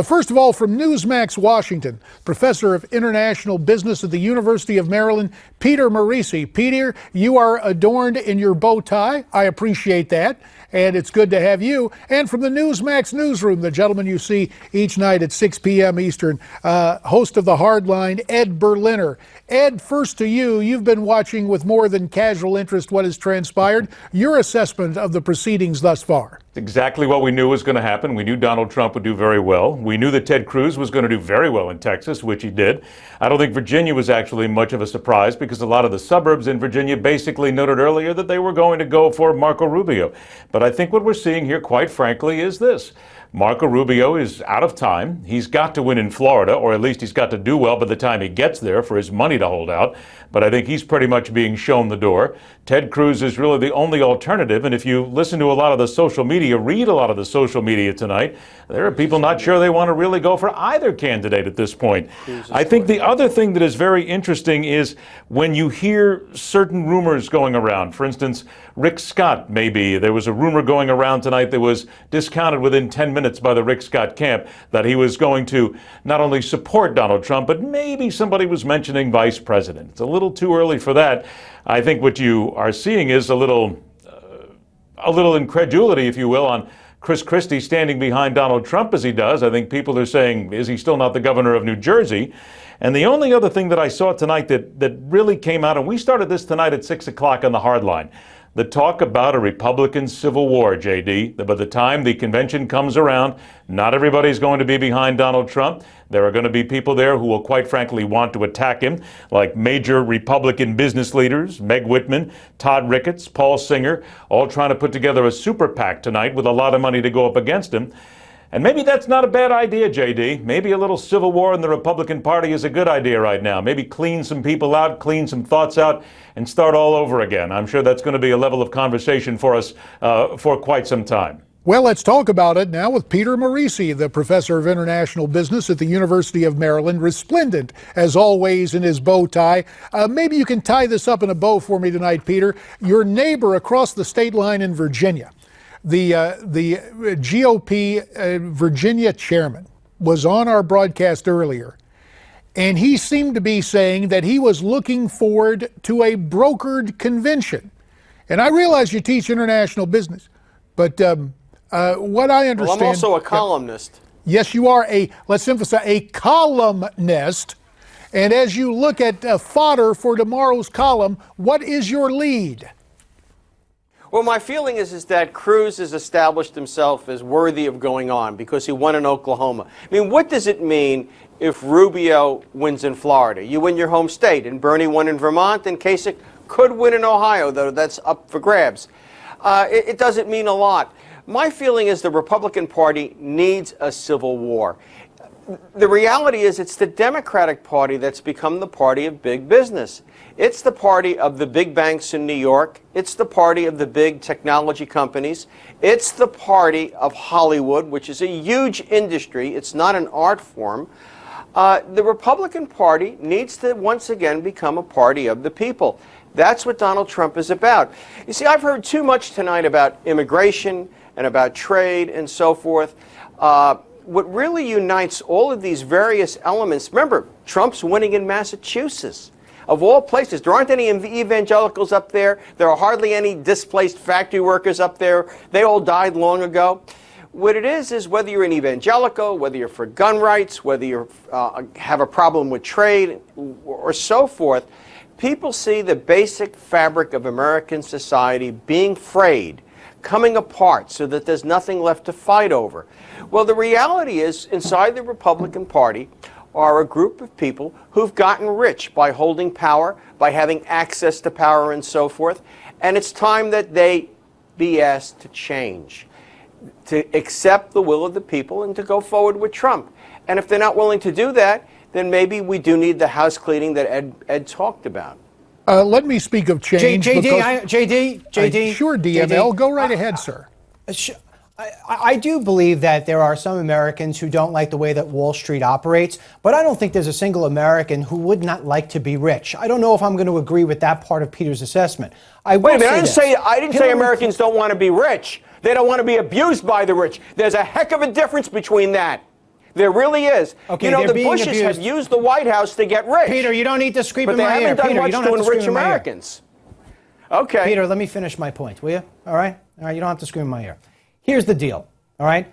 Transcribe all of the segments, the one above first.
First of all, from Newsmax, Washington, professor of international business at the University of Maryland, Peter Morici. Peter, you are adorned in your bow tie. I appreciate that, and it's good to have you. And from the Newsmax newsroom, the gentleman you see each night at 6 p.m. Eastern, host of The Hardline, Ed Berliner. Ed, first to you. You've been watching with more than casual interest what has transpired. Your assessment of the proceedings thus far. Exactly what we knew was going to happen. We knew Donald Trump would do very well. We knew that Ted Cruz was going to do very well in Texas, which he did. I don't think Virginia was actually much of a surprise because a lot of the suburbs in Virginia basically noted earlier that they were going to go for Marco Rubio. But I think what we're seeing here, quite frankly, is this. Marco Rubio is out of time. He's got to win in Florida, or at least he's got to do well by the time he gets there for his money to hold out. But I think he's pretty much being shown the door. Ted Cruz is really the only alternative. And if you listen to a lot of the social media, read a lot of the social media tonight, there are people not sure they want to really go for either candidate at this point. I think the other thing that is very interesting is when you hear certain rumors going around. For instance, Rick Scott, maybe. There was a rumor going around tonight that was discounted within 10 minutes by the Rick Scott camp that he was going to not only support Donald Trump, but maybe somebody was mentioning vice president. It's a little too early for that. I think what you are seeing is a little incredulity, if you will, on Chris Christie standing behind Donald Trump as he does. I think people are saying, is he still not the governor of New Jersey? And the only other thing that I saw tonight that really came out, and we started this tonight at 6 o'clock on the Hardline, the talk about a Republican civil war, JD, that by the time the convention comes around, not everybody's going to be behind Donald Trump. There are going to be people there who will quite frankly want to attack him, like major Republican business leaders, Meg Whitman, Todd Ricketts, Paul Singer, all trying to put together a super PAC tonight with a lot of money to go up against him. And maybe that's not a bad idea, JD. Maybe a little civil war in the Republican Party is a good idea right now. Maybe clean some people out, clean some thoughts out, and start all over again. I'm sure that's going to be a level of conversation for us for quite some time. Well, let's talk about it now with Peter Morici, the professor of international business at the University of Maryland, resplendent, as always, in his bow tie. Maybe you can tie this up in a bow for me tonight, Peter. Your neighbor across the state line in Virginia, the GOP Virginia chairman, was on our broadcast earlier, and he seemed to be saying that he was looking forward to a brokered convention. And I realize you teach international business, but what I understand... Well, I'm also a columnist. Yes, you are let's emphasize, a columnist. And as you look at fodder for tomorrow's column, what is your lead? Well, my feeling is that Cruz has established himself as worthy of going on because he won in Oklahoma. I mean, what does it mean if Rubio wins in Florida? You win your home state, and Bernie won in Vermont, and Kasich could win in Ohio, though that's up for grabs. It doesn't mean a lot. My feeling is the Republican Party needs a civil war. The reality is it's the Democratic Party that's become the party of big business. It's the party of the big banks in New York. It's the party of the big technology companies. It's the party of Hollywood, which is a huge industry. It's not an art form. The Republican Party needs to once again become a party of the people. That's what Donald Trump is about. You see, I've heard too much tonight about immigration and about trade and so forth. What really unites all of these various elements, remember, Trump's winning in Massachusetts. Of all places, there aren't any evangelicals up there. There are hardly any displaced factory workers up there. They all died long ago. What it is whether you're an evangelical, whether you're for gun rights, whether you have a problem with trade or so forth, people see the basic fabric of American society being frayed, coming apart so that there's nothing left to fight over. Well, the reality is inside the Republican Party are a group of people who've gotten rich by holding power, by having access to power and so forth, and it's time that they be asked to change, to accept the will of the people and to go forward with Trump. And if they're not willing to do that, then maybe we do need the house cleaning that Ed talked about. Let me speak of change. JD. Sure, DML. Go right ahead, sir. I do believe that there are some Americans who don't like the way that Wall Street operates, but I don't think there's a single American who would not like to be rich. I don't know if I'm going to agree with that part of Peter's assessment. Wait a minute, I didn't say Americans don't want to be rich. They don't want to be abused by the rich. There's a heck of a difference between that. There really is. Okay, you know, they're the being Bushes abused. have used the White House to get rich. Peter, you don't need to scream but in they my ear. haven't done Peter, much you don't to have to enrich scream in my ear. Americans. Okay. Peter, let me finish my point, will you? All right? All right, you don't have to scream in my ear. Here's the deal, all right?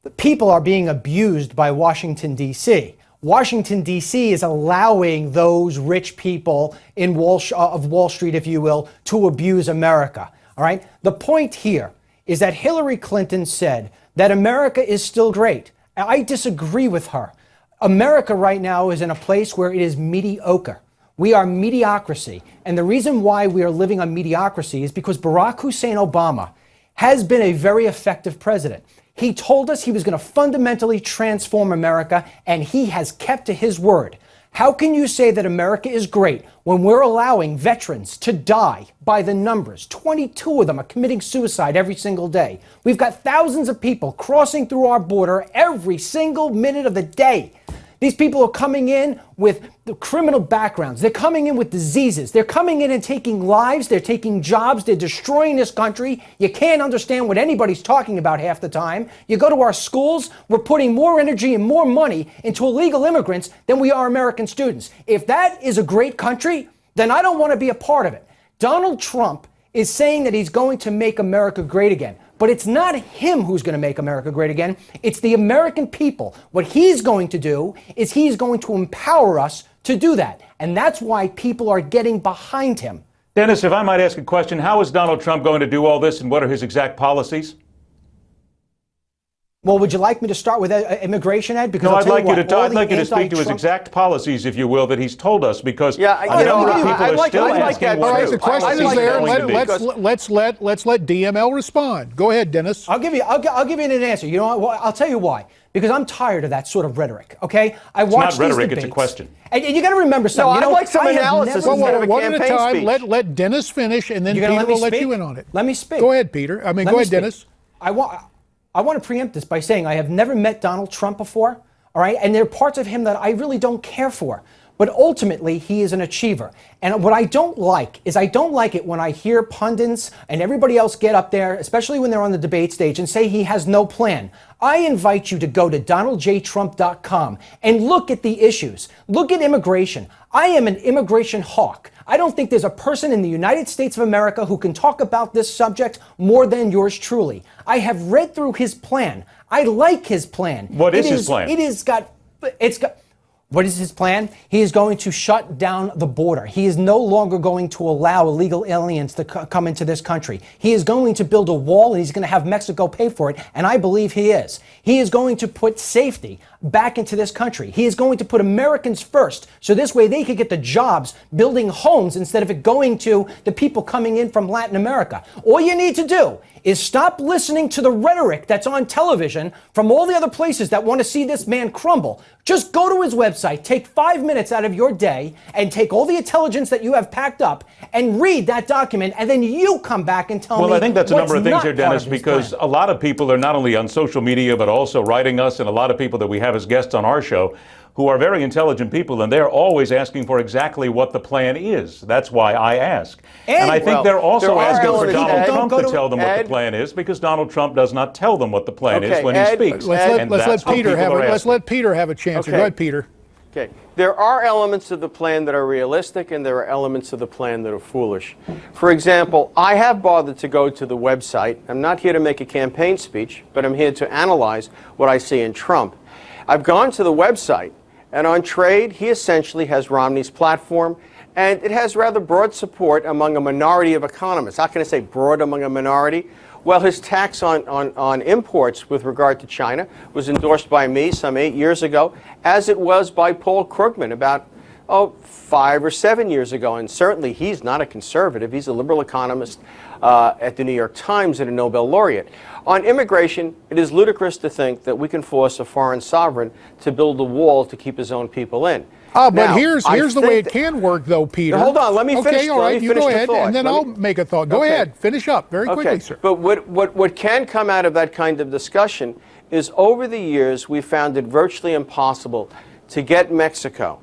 The people are being abused by Washington, D.C. Washington, D.C. is allowing those rich people in of Wall Street, if you will, to abuse America, all right? The point here is that Hillary Clinton said that America is still great. I disagree with her. America right now is in a place where it is mediocre. We are mediocrity. And the reason why we are living on mediocrity is because Barack Hussein Obama has been a very effective president. He told us he was going to fundamentally transform America, and he has kept to his word. How can you say that America is great when we're allowing veterans to die by the numbers? 22 of them are committing suicide every single day. We've got thousands of people crossing through our border every single minute of the day. These people are coming in with the criminal backgrounds. They're coming in with diseases. They're coming in and taking lives. They're taking jobs. They're destroying this country. You can't understand what anybody's talking about half the time. You go to our schools, we're putting more energy and more money into illegal immigrants than we are American students. If that is a great country, then I don't want to be a part of it. Donald Trump is saying that he's going to make America great again. But it's not him who's going to make America great again. It's the American people. What he's going to do is he's going to empower us to do that. And that's why people are getting behind him. Dennis, if I might ask a question, how is Donald Trump going to do all this, and what are his exact policies? Well, would you like me to start with immigration, Ed? Because No, I'll I'd tell like you what, I'd like you to speak to his anti-Trump- exact policies, if you will, that he's told us, because Yeah, a number of people I'd are like still that asking too. what All right, his the question policies is are there. going to be. Let's let DML respond. Go ahead, Dennis. I'll give you an answer. You know what? I'll tell you why. Because I'm tired of that sort of rhetoric. Okay, I watch It's not rhetoric; these it's a debates, question. And you got to remember something. I'd like some I have analysis never- instead of a One at a campaign time. speech. Let Dennis finish, and then You're gonna Peter let me will let speak? you in on it. Let me speak. Go ahead, Peter. I mean, Let go me ahead, speak. Dennis. I want to preempt this by saying I have never met Donald Trump before, all right? And there are parts of him that I really don't care for. But ultimately, he is an achiever. And what I don't like is I don't like it when I hear pundits and everybody else get up there, especially when they're on the debate stage, and say he has no plan. I invite you to go to donaldjtrump.com and look at the issues. Look at immigration. I am an immigration hawk. I don't think there's a person in the United States of America who can talk about this subject more than yours truly. I have read through his plan. I like his plan. What is his plan? What is his plan? He is going to shut down the border. He is no longer going to allow illegal aliens to come into this country. He is going to build a wall, and he's going to have Mexico pay for it, and I believe he is. He is going to put safety back into this country. He is going to put Americans first, so this way they could get the jobs building homes instead of it going to the people coming in from Latin America. All you need to do is stop listening to the rhetoric that's on television from all the other places that want to see this man crumble. Just go to his website, take 5 minutes out of your day, and take all the intelligence that you have packed up and read that document, and then you come back and tell me. Well, I think that's a what's number of things not here, part Dennis, of his because plan. a lot of people are not only on social media, but also writing us, and a lot of people that we have as guests on our show who are very intelligent people, and they're always asking for exactly what the plan is. That's why I ask. And I think well, they're also there are asking for elements, Donald Ed. Trump Go to to- tell them what the Ed. plan is, because Donald Trump does not tell them what the plan is Okay, when Ed, he speaks. Let's And let that's what Peter people have are let's asking. let Peter have a chance. Okay. Go ahead, Peter. Okay. There are elements of the plan that are realistic, and there are elements of the plan that are foolish. For example, I have bothered to go to the website. I'm not here to make a campaign speech, but I'm here to analyze what I see in Trump. I've gone to the website, and on trade, he essentially has Romney's platform, and it has rather broad support among a minority of economists. How can I say broad among a minority? Well, his tax on imports with regard to China was endorsed by me some 8 years ago, as it was by Paul Krugman about 5 or 7 years ago. And certainly he's not a conservative. He's a liberal economist at the New York Times and a Nobel laureate. On immigration, it is ludicrous to think that we can force a foreign sovereign to build a wall to keep his own people in. But Now, here's I the way think it can work, though, Peter. Hold on, let me finish. Okay, all right, you go ahead, and then I'll make a thought. Go Okay. ahead, finish up very quickly, sir. But what can come out of that kind of discussion is over the years we've found it virtually impossible to get Mexico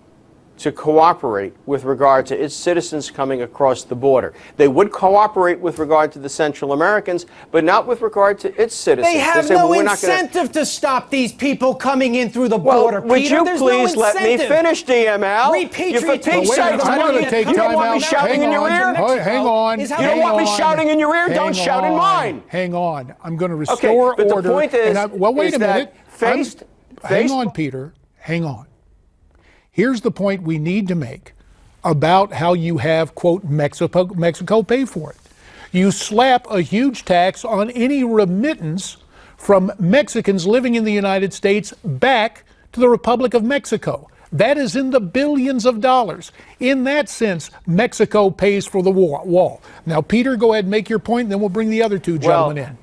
to cooperate with regard to its citizens coming across the border. They would cooperate with regard to the Central Americans, but not with regard to its citizens. They have say, no well, we're not incentive to stop these people coming in through the well, border, would Peter. you There's please no let me incentive. finish, DML? Repatriate For Pete's sakes, I'm going to take you don't time want out. me shouting in your ear? Hang on. Is You how don't they- want me shouting in your ear? Don't shout in mine. Hang on. I'm going to Okay, restore but order. the point is, well, wait a minute. Hang faced on, Peter. Hang on. Here's the point we need to make about how you have, quote, Mexico pay for it. You slap a huge tax on any remittance from Mexicans living in the United States back to the Republic of Mexico. That is in the billions of dollars. In that sense, Mexico pays for the wall. Now, Peter, go ahead and make your point, and then we'll bring the other two gentlemen in.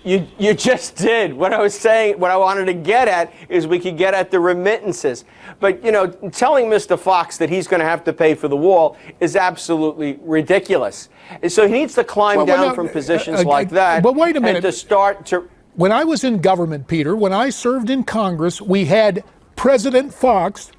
You just did. What I was saying, what I wanted to get at is we could get at the remittances. But, you know, telling Mr. Fox that he's going to have to pay for the wall is absolutely ridiculous. And so he needs to climb down from positions like that. But wait a minute. And to start to... When I was in government, Peter, when I served in Congress, we had President Fox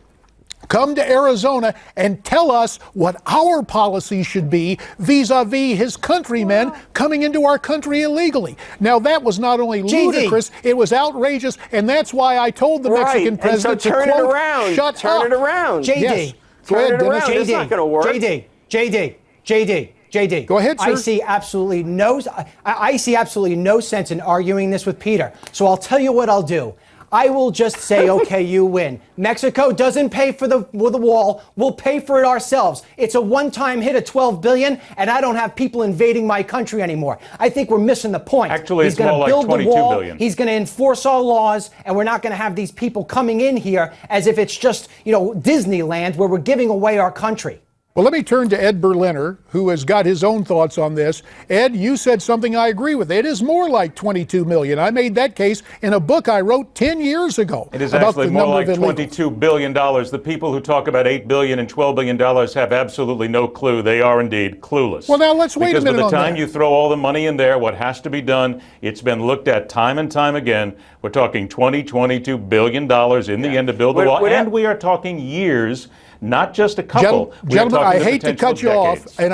come to Arizona and tell us what our policy should be vis-a-vis his countrymen coming into our country illegally. Now, that was not only ludicrous, it was outrageous, and that's why I told the Mexican president so turn to, quote, it around. shut turn up. it around. JD. Yes. Go Turn ahead, it Dennis. around. It's not going to work. JD. Go ahead, sir. I see absolutely no sense in arguing this with Peter. So I'll tell you what I'll do. I will just say, okay, you win. Mexico doesn't pay for the wall. We'll pay for it ourselves. It's a one-time hit of $12 billion, and I don't have people invading my country anymore. I think we're missing the point. Actually, he's it's more going to like build the $22 wall. billion. He's going to enforce our laws, and we're not going to have these people coming in here as if it's just, Disneyland where we're giving away our country. Well, let me turn to Ed Berliner, who has got his own thoughts on this. Ed, you said something I agree with. It is more like 22 million. I made that case in a book I wrote 10 years ago. It is about actually the more number like of illegals. $22 billion. The people who talk about $8 billion and $12 billion have absolutely no clue. They are indeed clueless. Well, now let's wait a minute on Because by the time that. you throw all the money in there, what has to be done, it's been looked at time and time again. We're talking $22 billion in the end to build the wall. And we are talking years, not just a couple. We are Gentlemen, talking I the hate to potential cut you off. decades. And